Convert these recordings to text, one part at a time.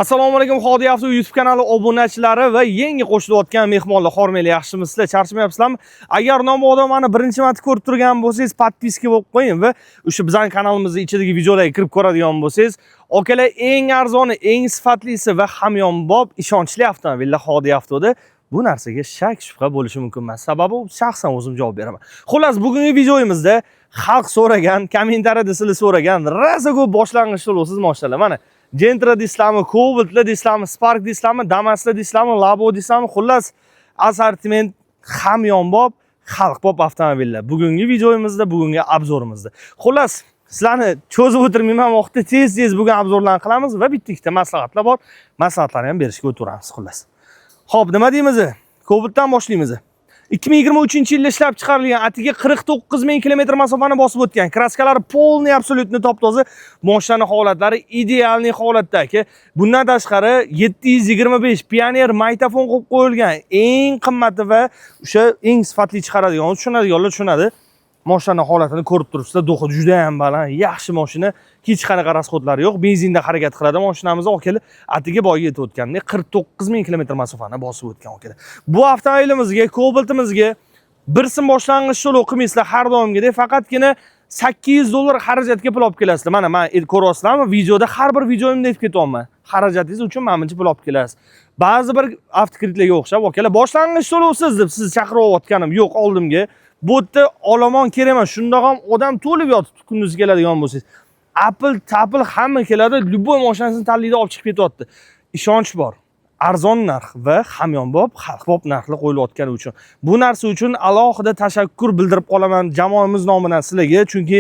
Assalomu alaykum Xodi Avto YouTube kanali obunachilari va yangi qo'shilayotgan mehmonlar, hormanglar, yaxshimisizlar? Charchamayapsizlarmi? Agar nomodom meni birinchi marta ko'rib turgan bo'lsangiz, podpiska bo'lib qo'ying va o'sha bizning kanalimizning ichidagi videolarga kirib ko'radigan bo'lsangiz, okalar eng arzoni, eng sifatlisi va hamyonbop ishonchli avtomobillar Xodi Avtoda. Bu narsaga shak shubha bo'lishi mumkin emas. Sababi shaxsan o'zim javob beraman. Xullas, bugungi videoyimizda xalq so'ragan, kommentariyada sizlar so'ragan, rosa ko'p boshlang'ich to'lovsiz mashinalar. Mana Gentra deysizlarmi, Cobalt'lar deysizlarmi, Spark deysizlarmi, Damas'lar deysizlarmi, Labo deysizlarmi, xullas assortiment hamyonbop, xalqbop avtomobillar. Bugungi videoyimizda, bugungi obzorimizda. Xullas, sizlarni cho'zib o'tirmayman, vaqtda tez-tez bugun obzorlarni qilamiz va bitta-ikkita maslahatlar bor. Maslahatlarni ham berishga o'tiramiz, xullas. Xo'p, nima deymiz? Cobalt'dan boshlaymiz. 2023-yilda ishlab chiqarilgan, atiga 49,000 kilometr masofani bosib o'tgan. Kraskalari polniy absolyutni top-toza, mashina holatlari idealniy holatda aka. Bundan tashqari 725 Pioneer magnitofon qo'yib qo'yilgan. Eng qimmati va o'sha eng sifatli chiqaradigan, tushunadiganlar tushunadi. Mashina holatini ko'rib turibsizlar, do'xi juda ham baland, yaxshi mashina, hech qanaqa rasxodlari yo'q, benzinda harakat qiladi. Mashinamiz okalar atiga boyga yetib o'tganda 49,000 kilometr masofani bosib o'tgan okalar. Bu avtomobilimizga, Cobalt'imizga bir sim boshlang'ich to'lov qilmaysizlar har doimgidek, faqatgina $800 xarajatga pul olib kelasizlar. Mana men ko'ryapsizlarmi, videoda har bir videoyimda aytib ketyapman. Xarajatingiz uchun menimcha pul olib kelasiz. Ba'zi bir avtokreditlarga o'xshab, okalar boshlang'ich to'lovsiz deb sizni chaqirayotganim yo'q oldimga. Bu yerda olomon kerak emas. Shundoq ham odam to'lib yotib kunduzi keladigan bo'lsangiz, Apple hamma keladi, любой mashinasini tanlaydi, olib chiqib ketyapti. Ishonch bor. Arzon narx va hamyonbop, xalqbop narxlar qo'yilayotgani uchun. Bu narsa uchun alohida tashakkur bildirib qolaman jamoamiz nomidan sizlarga, chunki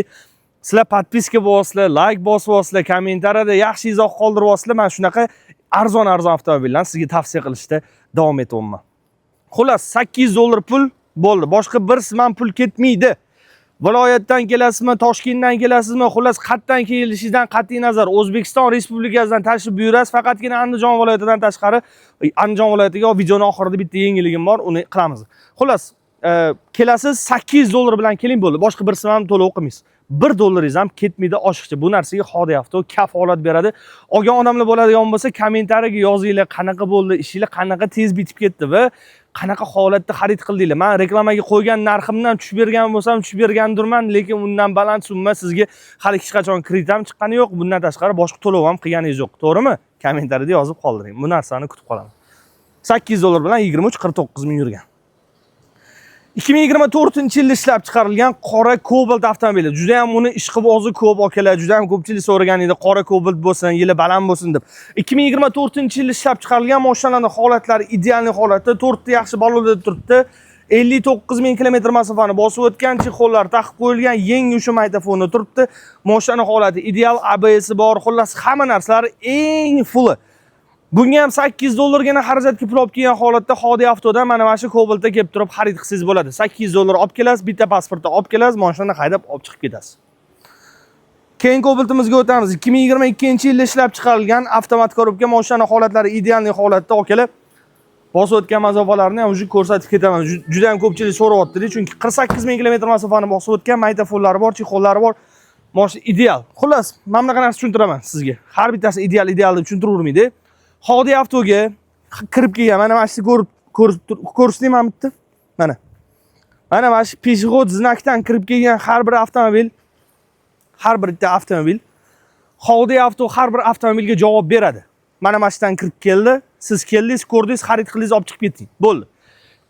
sizlar podpiska bo'lasizlar, like bosasizlar, kommentariyada yaxshi izoh qoldiryapsizlar. Men shunaqa arzon avtomobillarni sizga tavsiya qilishda davom etyapman. Xullas, $800 pul bo'ldi. Boshqa bir siman pul ketmaydi. Viloyatdan kelasizmi, Toshkentdan kelasizmi, xullas qayerdan kelishingizdan qat'iy nazar O'zbekiston Respublikasidan tashrif buyurasiz. Faqatgina Andijon viloyatidan tashqari, Andijon viloyatiga videoning oxirida bitta yangiligim bor, uni qilamiz. Xullas, kelasiz $800 bilan keling bo'ldi. Boshqa bir siman to'lov qilmaysiz. $1 ham ketmaydi oshiqcha. Bu narsaga Xodi Avto kafolat beradi. Olgan odamlar bo'ladigan bo'lsa, kommentariyaga yozinglar, qanaqa bo'ldi, ishinglar qanaqa tez bitib ketdi va qanaqa holatda xarid qildinglar. Men reklamaga qo'ygan narximdan tushib bergan bo'lsam, tushib bergandirman, lekin undan baland summa sizga hali hech qachon kredit ham chiqqani yo'q. Bundan tashqari boshqa to'lov ham qilganingiz yo'q. To'g'rimi? Kommentariyada yozib qoldiring. Bu narsani kutib qolaman. $800 bilan 23-49 ming yurgan. 2024-yilda ishlab chiqarilgan qora Cobalt avtomobili. Juda ham uni ishqibozi ko'p okalar, juda ham ko'pchilik so'ragan edi, qora Cobalt bo'lsin, yili baland bo'lsin deb. 2024-yilda ishlab chiqarilgan mashinalarning holatlari idealniy holatda, 4 ta yaxshi balonda turibdi. 59,000 kilometr masofani bosib o'tgan, chexollar taqib qo'yilgan, yangi o'sha magnitofonni turibdi. Mashina holati ideal, ABS bor, xullas hamma narsalar eng fulli. Bunga ham $800 gina xarajatga pul olib kelgan holatda Xodi Avtoda mana shu Cobalt'da kelib turib xarid qilsangiz bo'ladi. $800 olib kelasiz, bitta pasportni olib kelasiz, mashinani haydab olib chiqib ketasiz. Keyin Cobalt'imizga o'tamiz. 2022-yilda ishlab chiqarilgan avtomat korobka mashina holatlari idealniy holatda okalar. Bosib o'tgan masofalarni ham ko'rsatib ketaman. Juda ham ko'pchilik so'rayapti, chunki 48,000 kilometr masofani bosib o'tgan, magnitofonlari bor, chexollari bor. Mashina ideal. Xullas, men bunaqa narsa tushuntiraman sizga. Har bittasi ideal deb tushuntirmaydi. Xodi Avtoga kirib kelgan, mana shu ko'rsatmayman bitta. Mana shu peshxod znakdan kirib kelgan har bir avtomobil, har bitta avtomobil Xodi Avto har bir avtomobilga javob beradi. Mana shundan kirib keldi, siz keldingiz, ko'rdingiz, xarid qildingiz, olib chiqib ketdingiz. Bo'ldi.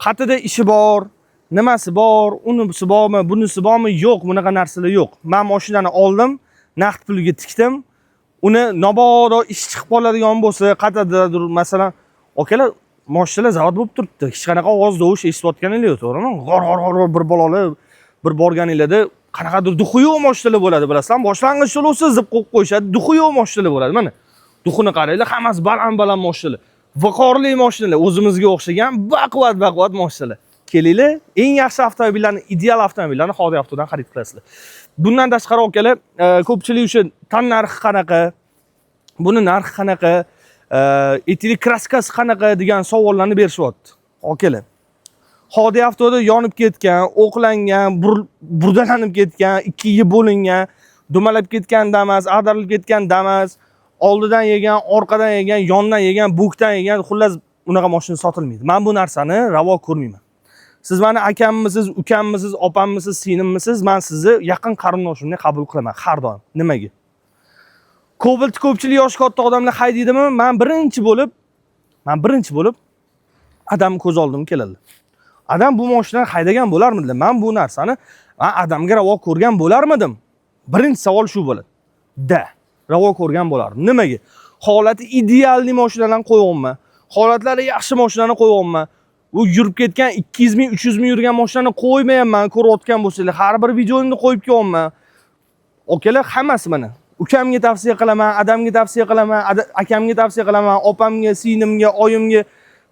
Qayerda ishi bor, nimasi bor, unisi bormi, bunisi bormi? Yo'q, bunaqa narsalar yo'q. Men mashinani oldim, naqd pulga tikdim. Uni nobodo ish chiqib qoladigan bo'lsa, qayerdadir masalan, okalar, mashinalar zavod bo'lib turibdi. Hech qanaqa ovoz tovush eshitayotganingiz yo'q, to'g'rimi? G'or bir bolalar bir borganinglarda qanaqadir duxuyo mashinalar bo'ladi, bilasizlar? Boshlang'ich to'lovsiz deb qo'yib qo'yishadi, duxuyo mashinalar bo'ladi. Mana duxuni qaranglar, hammasi baland mashinalar. Viqorli mashinalar, o'zimizga o'xshagan baquvvat mashinalar. Kelinglar, eng yaxshi avtomobillarni, ideal avtomobillarni Xodi Avtodan xarid qilasizlar. Bundan tashqari okalar, ko'pchilik uchun tan narxi qanaqa, buni narxi qanaqa, etilik kraskasi qanaqa degan savollarni berishyapti. Okalar, Xodi Avtoda yonib ketgan, o'qlangan, burdalanib ketgan, ikkiga bo'lingan, dumalab ketgan Damas, ag'darilib ketgan Damas, oldidan yegan, orqadan yegan, yondan yegan, bukdan yegan, xullas unaqa mashina sotilmaydi. Men bu narsani ravo ko'rmayman. Siz meni akammisiz, ukammisiz, opammisiz, singlimisiz, men sizni yaqin qarindoshimdek qabul qilaman har doim. Nimaga? Cobalt ko'pchilik yosh katta odamlar haydaydimi? Men birinchi bo'lib adam ko'z oldim keladi. Adam bu mashinani haydagan bo'larmidi? Men bu narsani adamga ravo ko'rgan bo'larmidim? Birinchi savol shu bo'ladi. Ravo ko'rgan bo'lardim. Nimaga? Holati idealni mashinalarni qo'yganman. Holatlari yaxshi mashinani qo'yganman. Bu yurib ketgan 200 ming, 300 ming yurgan mashinani qo'ymayapman, ko'rayotgan bo'lsanglar. Har bir videomni qo'yib qo'yaman. Okalar hammasi mana. Ukamga tavsiya qilaman, adamga tavsiya qilaman, akamga tavsiya qilaman, opamga, singlimga, oyimga,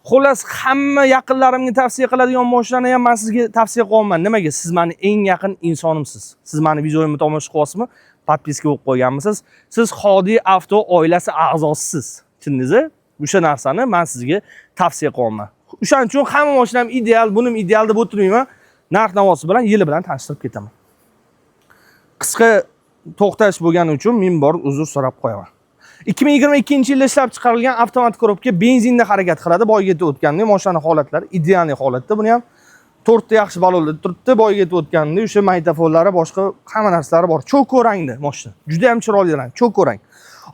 xullas hamma yaqinlarimga tavsiya qiladigan mashinani ham men sizga tavsiya qilaman. Nimaga? Siz meni eng yaqin insonimsiz. Siz meni videomni tomosha qilyapsizmi? Podpiska bo'lib qo'yganmisiz? Siz Xodiy Avto oilasi a'zosisiz. Tushundingizmi? O'sha narsani men sizga tavsiya qilaman. O'shaning uchun hamma mashinam ideal, bunim ideal deb o'tirmayman. Narx-navosi bilan, yili bilan tanishtirib ketaman. Qisqa to'xtash bo'lgani uchun men bor uzr so'rab qo'yaman. 2022-yilda ishlab chiqarilgan avtomat korobka benzinda harakat qiladi. Boyga yetib o'tganda mashina holatlari ideal holatda. Buni ham 4 ta yaxshi balonda turibdi. Boyga yetib o'tganda o'sha magnitofonlari, boshqa hamma narsalari bor. Cho'ko'k rangda mashina. Juda ham chiroyli rang, cho'ko'k rang.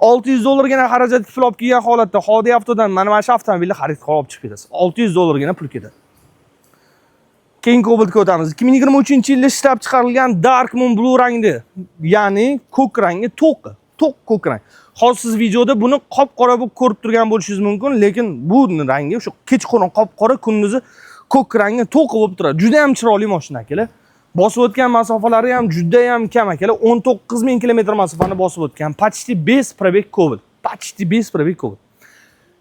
$600 gina xarajat pul kelgan holatda Xodiy Avtodan mana shu avtomobilni xarid qilib olib chiqib ketasiz. $600 gina pul ketadi. Keyin Cobaltga o'tamiz. 2023-yilda ishlab chiqarilgan Dark Moon Blue rangda, ya'ni ko'k rangi to'q ko'k rang. Hozir siz videoda buni qop-qora bo'lib ko'rib turgan bo'lishingiz mumkin, lekin bu rangi o'sha kechqurun qop-qora, kunduzi ko'k rangi to'q bo'lib turadi. Juda ham chiroyli mashina akalar. Bosib o'tgan masofalari ham juda ham kam akalar. 19000 kilometr masofani bosib o'tgan. Почти без пробег Cobalt. Почти без пробег Cobalt.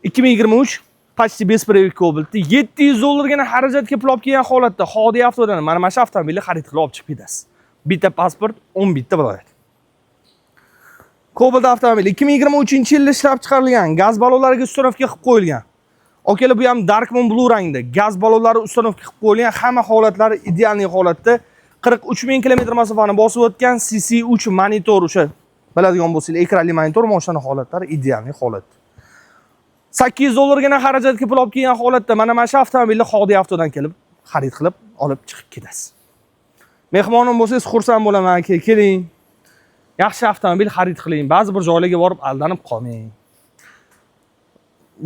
2023 почти без пробег Cobalt. $700 gina xarajatga pul olib kelgan holatda Xodiy Avtodan mana shu avtomobilni xarid qilib olib chiqib ketasiz. Bitta pasport, 11 ta viloyat. Cobalt avtomobili 2023-yilda ishlab chiqarilgan, gaz ballonlariga uстановka qilib qo'yilgan. Okalar bu ham Dark Moon Blue rangda, gaz ballonlari uстановka qilib qo'yilgan, hamma holatlari ideal holatda. 43000 kilometr masofani bosib o'tgan CC3 monitor, o'sha biladigan bo'lsangiz, ekranli monitor mashina holatlari ideal holat. $800 gina xarajatga pul olib kelgan holatda mana shu avtomobilni Xodiy Avtodan kelib xarid qilib olib chiqib ketasiz. Mehmonim bo'lsangiz xursand bo'laman, keling. Yaxshi avtomobil xarid qiling. Ba'zi bir joylarga borib aldanib qolmang.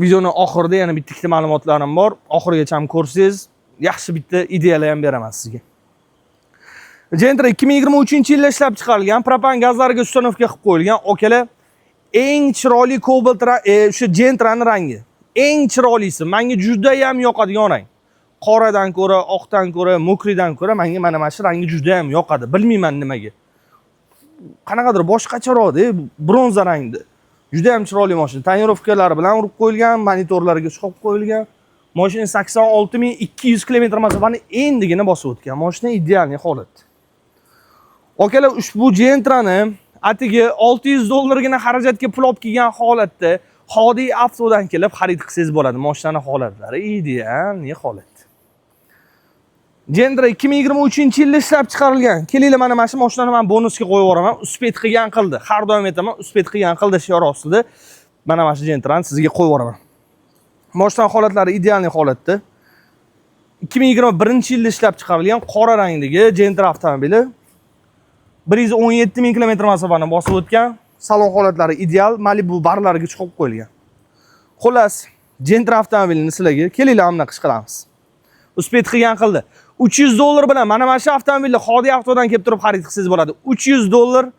Videoning oxirida yana bitta ikkita ma'lumotlarim bor. Oxirigacha ham ko'rsangiz, yaxshi bitta ideyalar ham beraman sizga. Gentra 2023-yilda ishlab chiqarilgan, propan gazlariga uстановka qilib qo'yilgan. Okalar, eng chiroyli Cobalt o'sha Gentraning rangi. Eng chiroylisi, menga juda ham yoqadigan rang. Qoradan ko'ra, oqdan ko'ra, mokridan ko'ra menga mana shu rangi juda ham yoqadi. Bilmayman nimaga. Qanaqadir boshqacharoq-da, bronza rangda. Juda ham chiroyli mashina. Tonirovkalari bilan urib qo'yilgan, monitorlariga chiqib qo'yilgan. Mashina 86200 kilometr masofani endigina bosib o'tgan. Mashina ideal holat. Okalar, ushbu Gentrani atigi $600 gina xarajatga pul olib kelgan holatda Xodiy Avtodan kelib xarid qilsangiz bo'ladi. Mashina holatlari ideal holat. Gentra 2023-yilda ishlab chiqarilgan. Kelinglar, mana shu mashinani men bonusga qo'yib yuboraman. Uspet qilgan qildi. Har doim aytaman, uspet qilgan qildi shior ostida. Mana shu Gentrani sizga qo'yib yuboraman. Mashina holatlari ideal holatda. 2021-yilda ishlab chiqarilgan qora rangdagi Gentra avtomobili 117000 kilometr masofani bosib o'tgan. Salon holatlari ideal, Malibu barlariga chiqib qo'yilgan. Xullas, Gentra avtomobilini sizlarga kelinglar hamma qish qilamiz. Uspet qilgan qildi. $300 bilan mana shu avtomobilni Xodiy Avtodan kelib turib xarid qilsangiz bo'ladi. $300,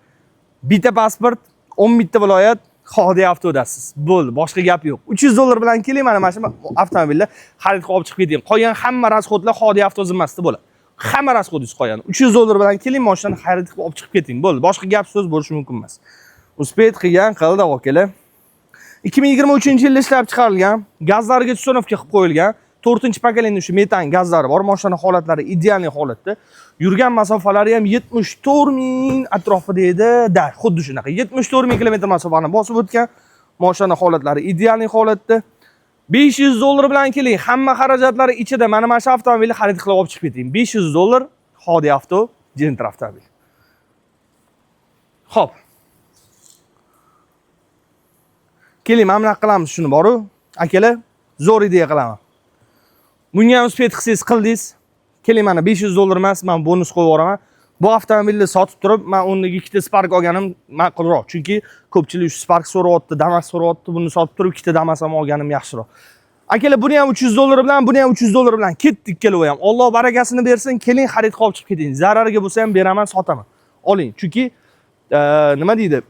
bitta pasport, 11 ta viloyat, Xodiy Avtodasiz. Bo'ldi, boshqa gap yo'q. $300 bilan keling, mana shu avtomobilni xarid qilib olib chiqib keting. Qolgan hamma rasxodlar Xodiy Avto zimmasida bo'ladi. Hamma rasxodingiz qolgan. $300 bilan keling, mashinani xarid qilib olib chiqib keting. Bo'ldi, boshqa gap so'z bo'lishi mumkin emas. Uspet qilgan qildi akalar. 2023-yilda ishlab chiqarilgan, gazlariga uстановka qilib qo'yilgan 4-pokoleniya shu metan gazlari bor. Mashina holatlari ideal holatda. Yurgan masofalari ham 74000 atrofida edi. Xuddi shunaqa 74000 kilometr masofani bosib o'tgan. Mashina holatlari ideal holatda. $500 bilan keling, hamma xarajatlari ichida mana shu avtomobilni xarid qilib olib chiqib keting. $500 Xodiy Avto Gentra avtomobil. Xo'p. Keling, mana bunaqa qilamiz shuni boru. Akalar, zo'r ideya qilaman. Bunga ham uspet qilsangiz qildingiz. Keling, mana $500 emas, men bonus qo'yib yuboraman. Bu avtomobilni sotib turib, men o'rniga ikkita Spark olganim ma'qulroq. Chunki ko'pchilik shu Spark so'rayapti, Damas so'rayapti. Buni sotib turib, ikkita Damas ham olganim yaxshiroq. Akalar, buni ham $300 bilan, buni ham $300 bilan ketdik ikkalovi ham. Alloh barakasini bersin. Keling, xarid qilib chiqib keting. Zarariga bo'lsa ham beraman, sotaman. Oling. Chunki nima deydi?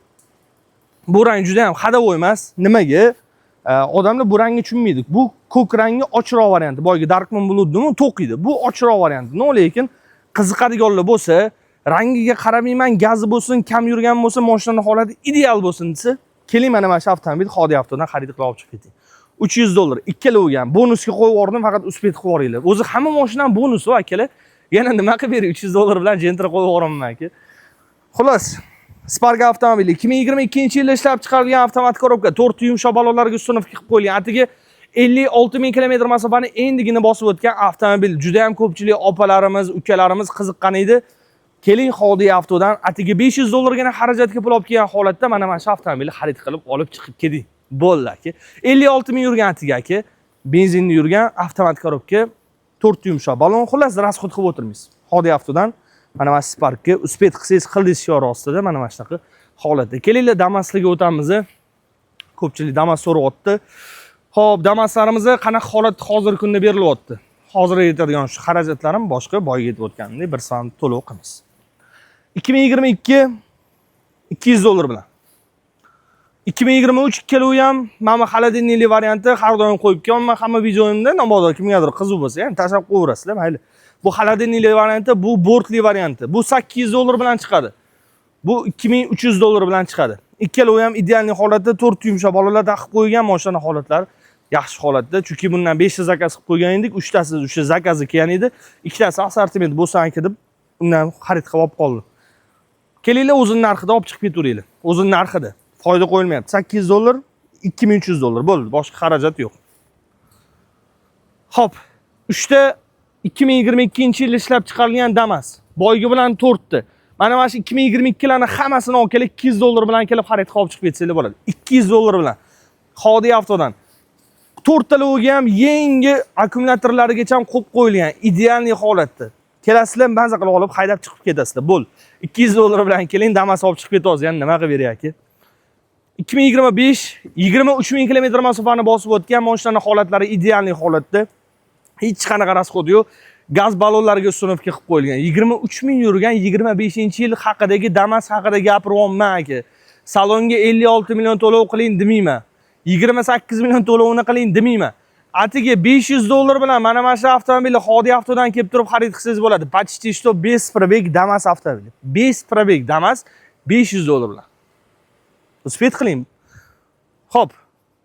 Bu rang juda ham hadovoy emas. Nimaga? Odamlar bu rangni tushunmaydi. Bu ko'k rangni ochroq varianti. Boyagi Dark Moon Blue'ni to'qiydi. Bu ochroq varianti. No, lekin qiziqadiganlar bo'lsa, rangiga qaramayman, gazi bo'lsin, kam yurgan bo'lsa, mashinaning holati ideal bo'lsin desa, keling mana shu avtomobil Xodi avtodan xarid qilib olib chiqib keting. $300 ikkaloviga ham bonusga qo'yib yubordim, faqat uspet qilib yuboringlar. O'zi hamma mashinaning bonusi akalar. Yana nima qilib bering, $300 bilan Gentra qo'yib yuboraman aka. Xolos, Spark avtomobili 2022-yilda ishlab chiqarilgan avtomat korobka, 4 yumshoq balonlarga ustunovka qilib qo'yilgan. Atigi 56.000 kilometr masofani endigina bosib o'tgan avtomobil. Juda ham ko'pchilik opalarimiz, ukalarimiz qiziqqan edi. Keling, Xodi avtodan atigi $500 gina xarajatga pul olib kelgan holatda mana shu avtomobilni xarid qilib olib chiqib keting. Bo'ldi aka. 56.000 yurgan atigi aka. Benzinli yurgan avtomat korobka, 4 yumshoq balon, xullas rasxod qilib o'tirmiz. Xodi avtodan mana shu Sparkga uspet qilsangiz qildingiz shiori ostida mana shunaqa holatda. Kelinglar, Damaslarga o'tamiz. Ko'pchilik Damas so'rayapti. Xo'p, Damaslarimiz qanaqa holatda hozirgi kunda berilyapti? Hozir yetadigan shu xarajatlarim boshqa boyga yetib o'tganidek bir son to'lov qilamiz. 2022 $200 bilan. 2023 ikkalovi ham mana xolodilnikli varianti har doim qo'yib kelman. Hamma videoimda nomodor kimgadir qiziq bo'lsa, ham tashlab qo'yaverasizlar, mayli. Bu xolodilnikli varianti, bu bortli varianti. Bu $800 bilan chiqadi. Bu $2300 bilan chiqadi. Ikkalovi ham ideal holatda, 4 yumshoq bolalar taqib qo'ygan mashina holatlari yaxshi holatda. Chunki bundan 5 zakaz qilib qo'ygan edik, 3 tasi o'sha zakazi kelgan edi. 2 tasi assortiment bo'lsa-ki deb undan xarid qilib olib qoldim. Kelinglar, o'zining narxida olib chiqib ketaveringlar. O'zining narxida. Foyda qo'yilmayapti. $800, $2300 bo'ldi. Boshqa xarajat yo'q. Xo'p, 3 ta 2022-yilda ishlab chiqarilgan Damas. Boygi bilan 4 ta. Mana shu 2022larni hammasini olib kelib $200 bilan kelib xarid qilib chiqib ketsanglar bo'ladi. $200 bilan. Xodi avtodan. 4 taloviga ham yangi akkumulyatorlarigacha ham qo'yib qo'yilgan, ideal holatda. Kelasizlar, maza qilib olib haydab chiqib ketasizlar. Bo'l. $200 bilan keling, Damas olib chiqib ketasiz. Yani nima qilib beray aka? 2025 23.000 kilometr masofani bosib o'tgan mashinaning holatlari ideal holatda. Hech qanaqa rasxod yo'q. Gaz balonlariga ustunovka qilib qo'yilgan. 23.000 yurgan 25-yil haqidagi Damas haqida gapiryapman aka. Salonga 56 million to'lov qiling demayman. 28 million to'lovini qiling demayman. Atigi $500 bilan mana shu avtomobilni Xodi avtodan kelib turib xarid qilsangiz bo'ladi. Почти что без пробег Damas avtomobili. Без пробег Damas $500 bilan. Uspet qiling. Xo'p.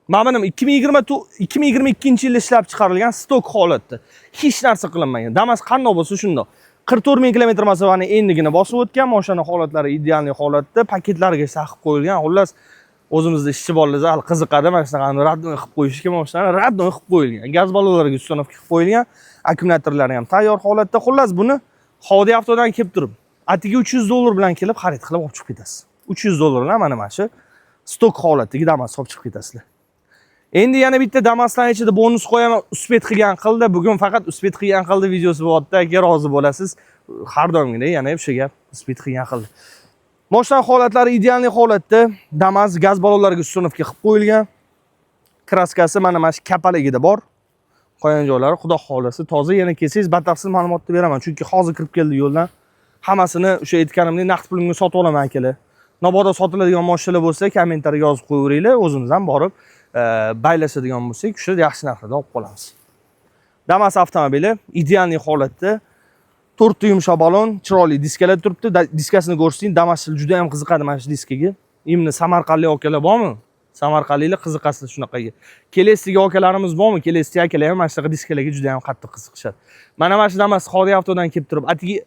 Mana 2022-yilda ishlab chiqarilgan stok holatda. Hech narsa qilinmagan. Damas qanday bo'lsa shundoq. 44.000 kilometr masofani endigina bosib o'tgan, mashina holatlari ideal holatda, paketlariga saqib qo'yilgan. Xullas, o'zimizda ishchi bolalar hali qiziqadi, mana shunaqani radnoy qilib qo'yishga, mashinani radnoy qilib qo'yilgan. Gaz balonlariga ustunovka qilib qo'yilgan, akkumulyatorlari ham tayyor holatda. Xullas, buni Xodi avtodan kelib turib, atigi $300 bilan kelib xarid qilib olib chiqib ketasiz. $300 bilan mana shu stok holatdagi Damas olib chiqib ketasizlar. Endi yana bitta Damasdan ichida bonus qo'yaman, uspet qilgan qildi. Bugun faqat uspet qilgan qildi videosi bo'lyapti. Agar rozi bo'lasiz, har doimgidek yana o'sha gap uspet qilgan qildi. Mashina holatlari ideal holatda. Damas gaz balonlariga ustunovka qilib qo'yilgan. Kraskasi mana shu kapaligida bor. Qolgan joylari xudo xolasa toza. Yana kelsangiz batafsil ma'lumotni beraman, chunki hozir kirib keldi yo'ldan. Hammasini o'sha aytganimdek naqd pulimga sotib olaman akalar. Mabodo sotiladigan mashinalar bo'lsa, kommentariyaga yozib qo'yaveringlar. O'zimiz ham borib baylashadigan bo'lsak, o'sha yaxshi narxda olib qolamiz. Damas avtomobili ideal holatda, 4 yumshoq balon, chiroyli diskalar turibdi. Diskasini ko'rsiting, Damaslar juda ham qiziqadi mana shu diskaga. Imni Samarqandlik akalar bormi? Samarqandliklar qiziqasiz shunaqaga. Kelesdagi akalarimiz bormi? Kelesdagi akalar ham mana shunaqa diskalarga juda ham qattiq qiziqishadi. Mana shu Damas Xodi avtodan kelib turib, atigi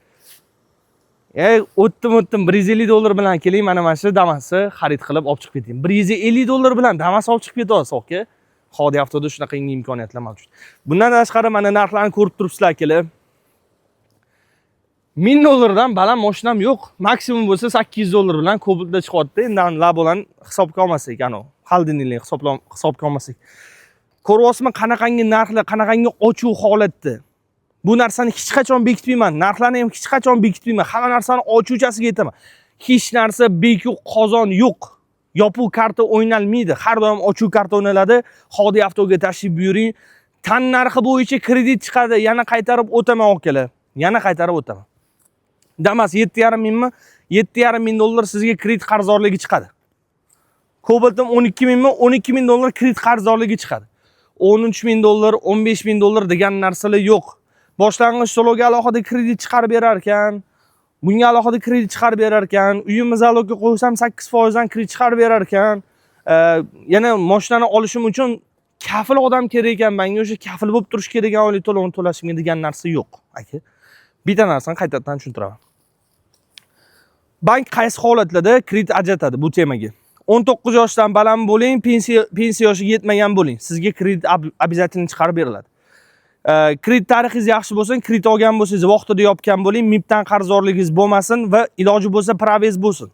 o'tdim $150 bilan keling, mana shu Damasni xarid qilib olib chiqib keting. $150 bilan Damas olib chiqib ketasiz, aka. Xodi avtoda shunaqa imkoniyatlar mavjud. Bundan tashqari mana narxlarni ko'rib turibsizlar, akalar. $1000 dan baland mashinam yo'q. Maksimum bo'lsa $800 bilan Cobalt'da chiqyapti. Endi labolan hisobga olmasak, Holdinglik hisobga olmasak. Ko'ryapsizmi qanaqangi narxlar, qanaqangi ochuv holatda. Bu narsani hech qachon bekitmayman. Narxlarni ham hech qachon bekitmayman. Hamma narsani ochuvchasiga aytaman. Hech narsa beku qozon yo'q. Yopiq karta o'ynalmaydi. Har doim ochuv karta o'ynaladi. Xodi avtoga tashrif buyuring. Tan narxi bo'yicha kredit chiqadi. Yana qaytarib o'taman akalar. Yana qaytarib o'taman. Damas 7,5 mingmi? 7,5 ming dollar sizga kredit qarzdorligi chiqadi. Kobalt'im 12 mingmi? 12 ming dollar kredit qarzdorligi chiqadi. 13 ming dollar, 15 ming dollar degan narsalar yo'q. Boshlang'ich to'lovga alohida kredit chiqarib berar ekan. Bunga alohida kredit chiqarib berar ekan. Uyimni zalogga qo'ysam 8% dan kredit chiqarib berar ekan. Yana mashinani olishim uchun kafil odam kerak ekan. Menga o'sha kafil bo'lib turish kerak ekan, oylik to'lovni to'lashimga degan narsa yo'q, aka. Bitta narsani qaytadan tushuntiraman. Bank qaysi holatlarda kredit ajratadi bu temaga? 19 yoshdan baland bo'ling, pensiya yoshiga yetmagan bo'ling. Sizga kredit обязательно chiqarib beriladi. Kredit tarixingiz yaxshi bo'lsin, kredit olgan bo'lsangiz vaqtida yopgan bo'ling, MIBdan qarzdorligingiz bo'lmasin va iloji bo'lsa pravez bo'lsin.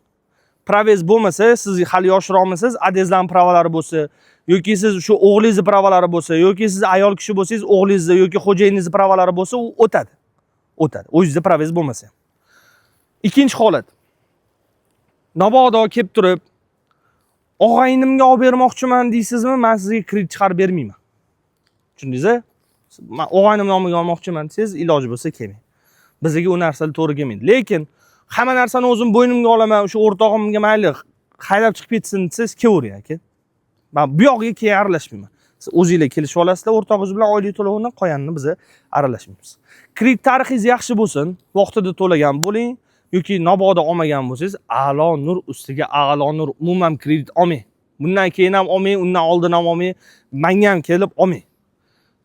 Pravez bo'lmasa, siz hali yoshroqmisiz, adezdan pravalari bo'lsa, yoki siz shu o'g'lingizni pravalari bo'lsa, yoki siz ayol kishi bo'lsangiz, o'g'lingizni yoki xo'jayiningizning pravalari bo'lsa, u o'tadi. O'tadi. O'zingizda pravez bo'lmasa. Ikkinchi holat. Mabodo kelib turib, og'aynimga olib bermoqchiman deysizmi? Men sizga kredit chiqarib bermayman. Tushundingizmi? Men og'aynim nomiga olmoqchiman desangiz, iloji bo'lsa kelmang. Bizga u narsalar to'g'ri kelmaydi. Lekin hamma narsani o'zim bo'ynimga olaman, o'sha o'rtog'imga mayli haydab chiqib ketsin desangiz, kelavering aka. Men bu yoqqa keyin aralashmayman. Siz o'zingizlar kelishib olasizlar, o'rtog'ingiz bilan oylik to'lovini qo'yanini biz aralashmaymiz. Kredit tarixingiz yaxshi bo'lsin, vaqtida to'lagan bo'ling yoki mabodo olmagan bo'lsangiz, a'lo nur ustiga a'lo nur, umuman kredit olmang. Bundan keyin ham olmang, undan oldin ham olmang, menga ham kelib olmang.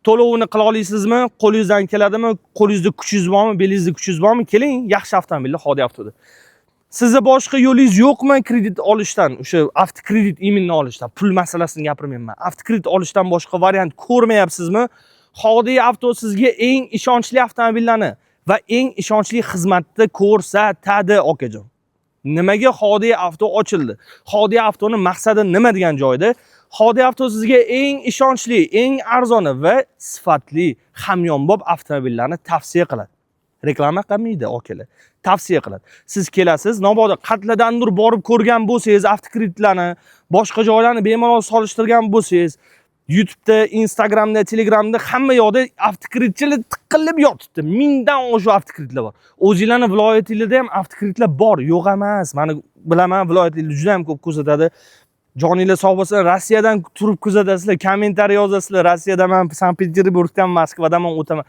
To'lovini qila olasizmi? Qo'lingizdan keladimi? Qo'lingizda kuchingiz bormi? Belingizda kuchingiz bormi? Keling, yaxshi avtomobilni Xodi avtoda. Sizda boshqa yo'lingiz yo'qmi kredit olishdan? O'sha avtokredit iminni olishdan, pul masalasini gapirmayman. Avtokredit olishdan boshqa variant ko'rmayapsizmi? Xodi avto sizga eng ishonchli avtomobillarni va eng ishonchli xizmatni ko'rsatadi, okajon. Nimaga Xodi avto ochildi? Xodi avtoning maqsadi nima degan joyda? Xodi avto sizga eng ishonchli, eng arzoni va sifatli hamyonbop avtomobillarni tavsiya qiladi. Reklama qilmaydi, okalar. Tavsiya qiladi. Siz kelasiz, mabodo qatladandir borib ko'rgan bo'lsangiz, avtokreditlarni, boshqa joylarni bemalol solishtirgan bo'lsangiz, YouTube'da, Instagram'da, Telegram'da hamma yoqda avtokreditchilar tiqilib yotibdi. Mingdan oshiq avtokreditlar bor. O'zingizlarning viloyatingizda ham avtokreditlar bor, yo'q emas. Meni bilaman, viloyatingizda juda ham ko'p kuzatadi. Joninglar sog' bo'lsa, Rossiyadan turib kuzatasizlar, kommentariy yozasizlar. Rossiyadan men Sankt-Peterburgdan, Moskvadan men o'taman.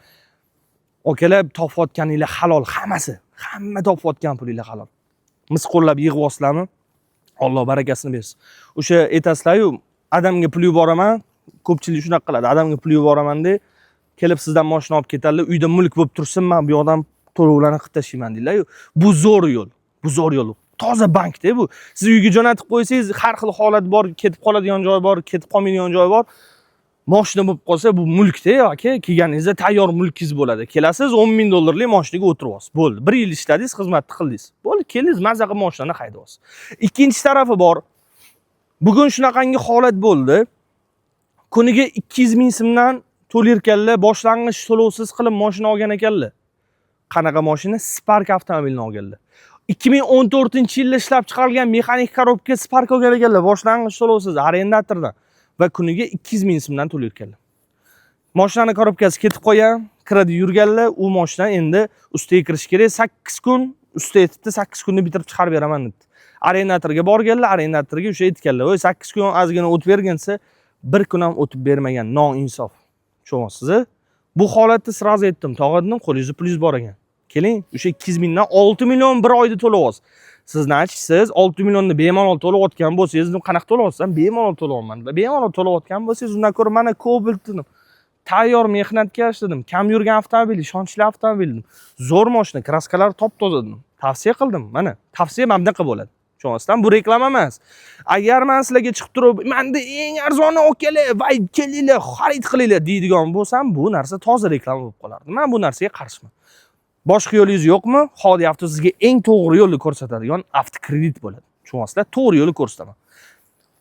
Okalar, topayotganinglar halol, hammasi. Hamma topayotgan pulinglar halol. Mis qo'llab yig'yapsizlarmi? Alloh barakasini bersin. O'sha aytasizlar-yu, adamga pul yuboraman, ko'pchilik shunaqa qiladi. Adamga pul yuboraman-da, kelib sizdan mashina olib ketadilar, uyda mulk bo'lib tursin, men bu yoqdan to'lovlarni qilib tashlayman deydilar-yu. Bu zo'r yo'l. Bu zo'r yo'l. Toza bankda bu. Siz uyga jo'natib qo'ysangiz, har xil holat bor, ketib qoladigan joy bor, ketib qolmaydigan joy bor. Mashina bo'lib qolsa, bu mulkda yoki kelganingizda tayyor mulkingiz bo'ladi. Kelasiz, 10 ming dollarlik mashinaga o'tiribsiz. Bo'ldi. 1 yil ishladingiz, xizmatni qildingiz. Bo'ldi, keldingiz, mazza qilib mashinani haydaysiz. Ikkinchi tarafi bor. Bugun shunaqangi holat bo'ldi. Kuniga 200 ming so'mdan to'lerkanlar, boshlang'ich to'lovsiz qilib mashina olgan ekanlar. Qanaqa mashina? Spark avtomobilini olganlar. 2014-yilda ishlab chiqarilgan mexanik korobka Spark olgan ekanlar, boshlang'ich to'lovsiz arendatordan va kuniga 200 ming so'mdan to'layotganlar. Mashinani korobkasi ketib qolgan, kiradi yurganlar, u mashina endi ustiga kirish kerak. 8 kun ustiga yetibdi, 8 kunni bitirib chiqarib beraman dedi. Arendatorga borganlar, arendatorga o'sha aytganlar, "Voy 8 kun ozgina o'tib bergansa, 1 kun ham o'tib bermagan, noinsof." Tushunasiz? Bu holatda sraz aytdim, tog'adim, qo'lingizda pulingiz bor ekan. Keling, o'sha 200 mingdan 6 million bir oyda to'layapsiz. Siz nachsiz 6 millionni bemalol to'layotgan bo'lsangiz, qanaqa to'layapsiz? Bemalol to'layapman. Bemalol to'layotgan bo'lsangiz, undan ko'ra mana Cobalt'ni tayyor mehnatga ishladim. Kam yurgan avtomobil, ishonchli avtomobil. Zo'r mashina, kraskalari top-toza dedim. Tavsiya qildim. Mana, tavsiya mabdaqa bo'ladi. Tushunasizmi? Bu reklama emas. Agar men sizlarga chiqib turib, "Menda eng arzoni okalar, voy kelinglar, xarid qilinglar" deydigan bo'lsam, bu narsa toza reklama bo'lib qolardi. Men bu narsaga qarshiman. Boshqa yo'lingiz yo'qmi? Xodi avto sizga eng to'g'ri yo'lni ko'rsatadigan avtokredit bo'ladi. Tushunasizlar? To'g'ri yo'lni ko'rsataman.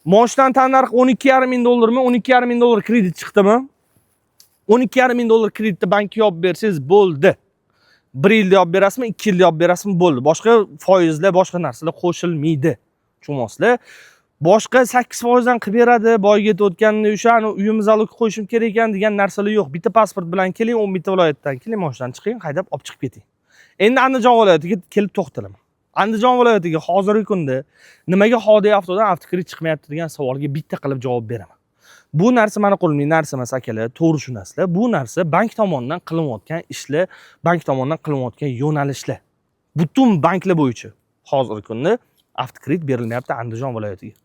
Moshdan tannarx 12,5 ming dollarmi? 12,5 ming dollar kredit chiqdimi? 12,5 ming dollar kreditni bankka olib bersangiz bo'ldi. 1 yilda olib berasizmi, 2 yilda olib berasizmi bo'ldi. Boshqa foizlar, boshqa narsalar qo'shilmaydi. Tushunasizlar? Boshqa 8% dan qilib beradi, boyga o'tganda o'sha uyimiz zalog qo'yishim kerak ekan degan narsalar yo'q. Bitta pasport bilan keling, 11 ta viloyatdan keling, moshdan chiqing, haydab olib chiqib keting. Endi Andijon viloyatiga kelib to'xtalaman. Andijon viloyatiga hozirgi kunda nimaga Hodiya avtodan avtokredit chiqmayapti degan savolga bitta qilib javob beraman. Bu narsa meni qo'limdagi narsa emas akalar, to'g'ri tushunasizlar. Bu narsa bank tomonidan qilinayotgan ishlar, bank tomonidan qilinayotgan yo'nalishlar. Butun banklar bo'yicha hozirgi kunda avtokredit berilmayapti Andijon viloyatiga.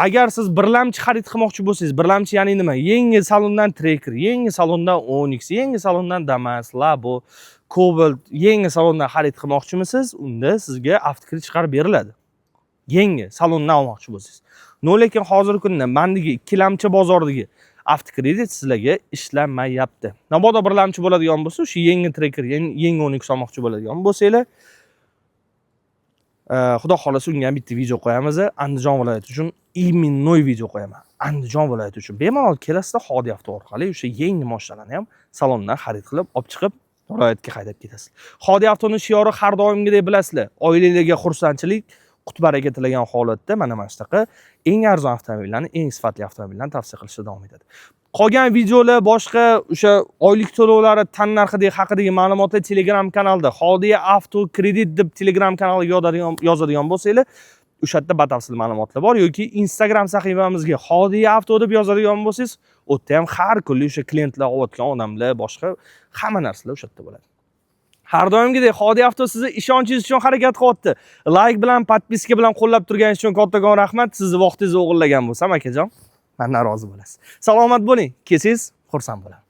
Agar siz birlamchi xarid qilmoqchi bo'lsangiz, birlamchi ya'ni nima? Yangi salondan Tracker, yangi salondan Onyx, yangi salondan Damas, Labo, Cobalt, yangi salondan xarid qilmoqchimisiz? Unda sizga avtokredit chiqarib beriladi. Yangi salondan olmoqchi bo'lsangiz. Lekin hozirgi kunda mandagi ikkilamchi bozordagi avtokredit sizlarga ishlamayapti. Mabodo birlamchi bo'ladigan bo'lsa, o'sha yangi Tracker, yangi Onyx olmoqchi bo'ladigan bo'lsanglar, xudo xolasa unga ham bitta video qo'yamiz. Andijon viloyati uchun iminoy video qo'yaman. Andijon viloyati uchun bemalol kelasizlar, Hodiya avto orqali o'sha yangi mashinalarni ham salondan xarid qilib, olib chiqib viloyatga haydab ketasiz. Hodiya avtoning shiori har doimgidek bilasizlar. Oilalarga xursandchilik, qut baraka tilagan holatda mana shunaqa eng arzon avtomobillarni, eng sifatli avtomobillarni tavsiya qilishda davom etadi. Qolgan videolar, boshqa o'sha oylik to'lovlari haqidagi ma'lumotlar Telegram kanalda Hodiya Avto Kredit deb Telegram kanaliga yozadigan bo'lsanglar, o'sha yerda batafsil ma'lumotlar bor yoki Instagram sahifamizga Hodiya Avto deb yozadigan bo'lsangiz, u yerda ham har kunlik o'sha klientlar olayotgan odamlar, boshqa hamma narsalar o'sha yerda bo'ladi. Har doimgidek Hodiya Avto sizni ishonchingiz uchun harakat qilyapti. Like bilan, podpiska bilan qo'llab turganingiz uchun kattakon rahmat. Sizni vaqtingizni o'g'irlagan bo'lsam, akajon, mendan rozi bo'lasiz. Salomat bo'ling, kelsangiz xursand bo'laman.